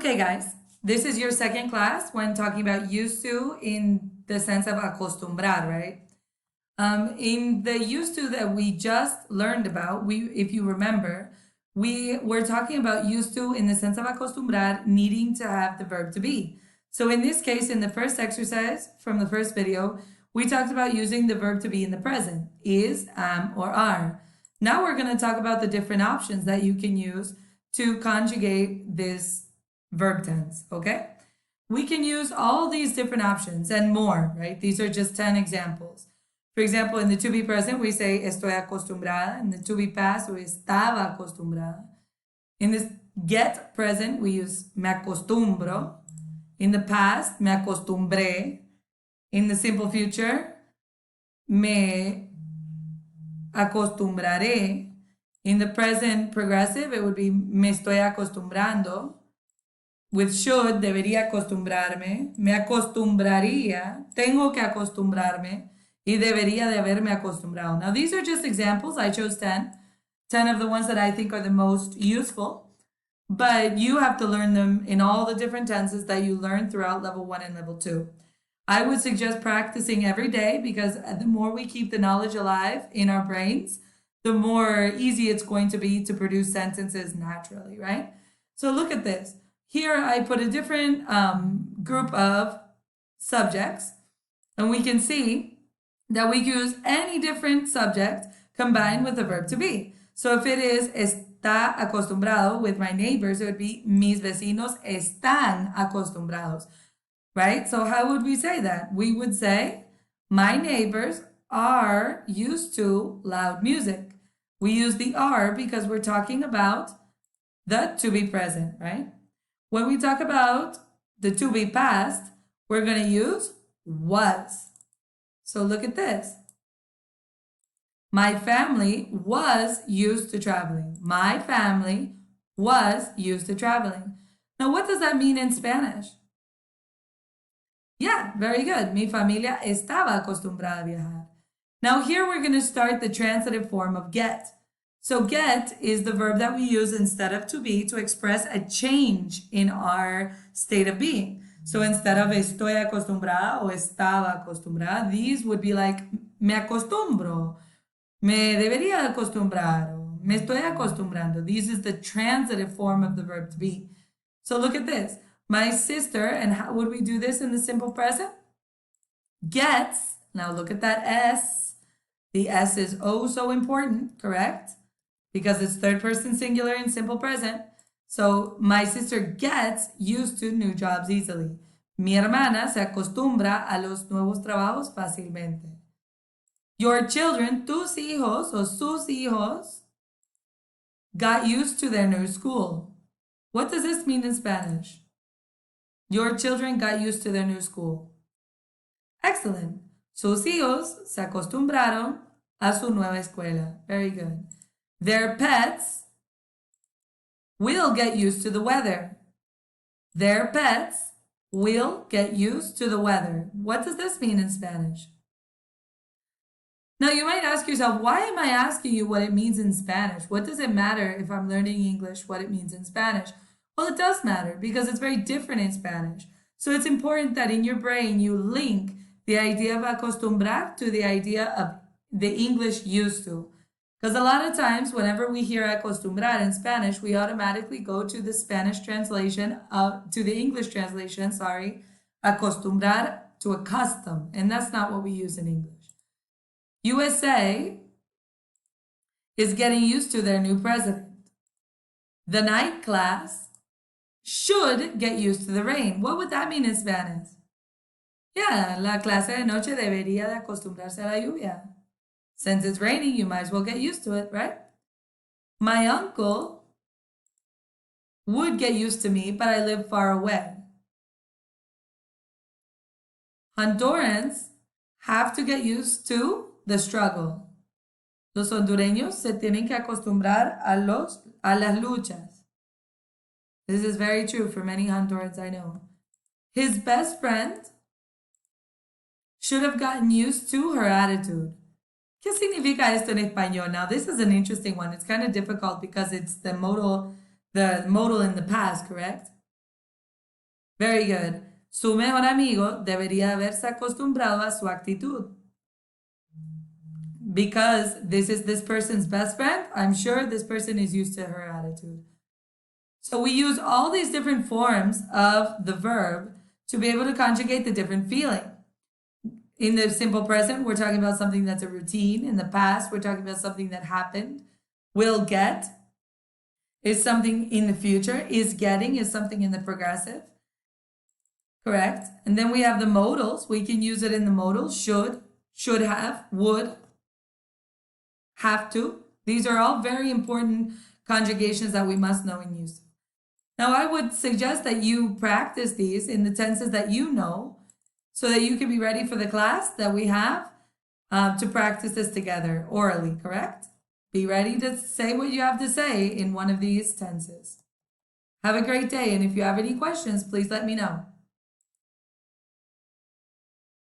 Okay, guys, this is your second class when talking about used to in the sense of acostumbrar, right? In the used to that we just learned about, if you remember, we were talking about used to in the sense of acostumbrar needing to have the verb to be. So in this case, in the first exercise from the first video, we talked about using the verb to be in the present, is, am, or are. Now we're going to talk about the different options that you can use to conjugate this verb tense, okay? We can use all these different options and more, right? These are just 10 examples. For example, in the to be present, we say estoy acostumbrada. In the to be past, we estaba acostumbrada. In the get present, we use me acostumbro. In the past, me acostumbré. In the simple future, me acostumbraré. In the present progressive, it would be me estoy acostumbrando. With should, debería acostumbrarme, me acostumbraría, tengo que acostumbrarme, y debería de haberme acostumbrado. Now, these are just examples. I chose 10 of the ones that I think are the most useful, but you have to learn them in all the different tenses that you learn throughout level 1 and level 2. I would suggest practicing every day because the more we keep the knowledge alive in our brains, the more easy it's going to be to produce sentences naturally, right? So look at this. Here I put a different group of subjects, and we can see that we use any different subject combined with the verb to be. So if it is está acostumbrado with my neighbors, it would be mis vecinos están acostumbrados, right? So how would we say that? We would say my neighbors are used to loud music. We use the are because we're talking about the to be present, right? When we talk about the to be past, we're going to use was. So look at this. My family was used to traveling. My family was used to traveling. Now, what does that mean in Spanish? Yeah, very good. Mi familia estaba acostumbrada a viajar. Now, here we're going to start the transitive form of get. So get is the verb that we use instead of to be to express a change in our state of being. So instead of estoy acostumbrada o estaba acostumbrada, these would be like me acostumbro, me debería acostumbrar, o me estoy acostumbrando. This is the transitive form of the verb to be. So look at this. My sister, and how would we do this in the simple present? Gets, now look at that S. The S is oh so important, correct? Because it's third person singular in simple present. So my sister gets used to new jobs easily. Mi hermana se acostumbra a los nuevos trabajos fácilmente. Your children, tus hijos o sus hijos, got used to their new school. What does this mean in Spanish? Your children got used to their new school. Excellent. Sus hijos se acostumbraron a su nueva escuela. Very good. Their pets will get used to the weather. Their pets will get used to the weather. What does this mean in Spanish? Now you might ask yourself, why am I asking you what it means in Spanish? What does it matter if I'm learning English, what it means in Spanish? Well, it does matter because it's very different in Spanish. So it's important that in your brain you link the idea of acostumbrar to the idea of the English used to. Because a lot of times, whenever we hear acostumbrar in Spanish, we automatically go to the Spanish translation, to the English translation, acostumbrar to accustom. And that's not what we use in English. USA is getting used to their new president. The night class should get used to the rain. What would that mean in Spanish? Yeah, la clase de noche debería de acostumbrarse a la lluvia. Since it's raining, you might as well get used to it, right? My uncle would get used to me, but I live far away. Hondurans have to get used to the struggle. Los hondureños se tienen que acostumbrar a las luchas. This is very true for many Hondurans I know. His best friend should have gotten used to her attitude. ¿Qué significa esto en español? Now, this is an interesting one. It's kind of difficult because it's the modal in the past, correct? Very good. Su mejor amigo debería haberse acostumbrado a su actitud. Because this is this person's best friend, I'm sure this person is used to her attitude. So we use all these different forms of the verb to be able to conjugate the different feeling. In the simple present, we're talking about something that's a routine. In the past, we're talking about something that happened. Will get is something in the future. Is getting is something in the progressive. Correct? And then we have the modals. We can use it in the modals. Should have, would, have to. These are all very important conjugations that we must know and use. Now, I would suggest that you practice these in the tenses that you know so that you can be ready for the class that we have to practice this together orally, correct? Be ready to say what you have to say in one of these tenses. Have a great day, and if you have any questions, please let me know.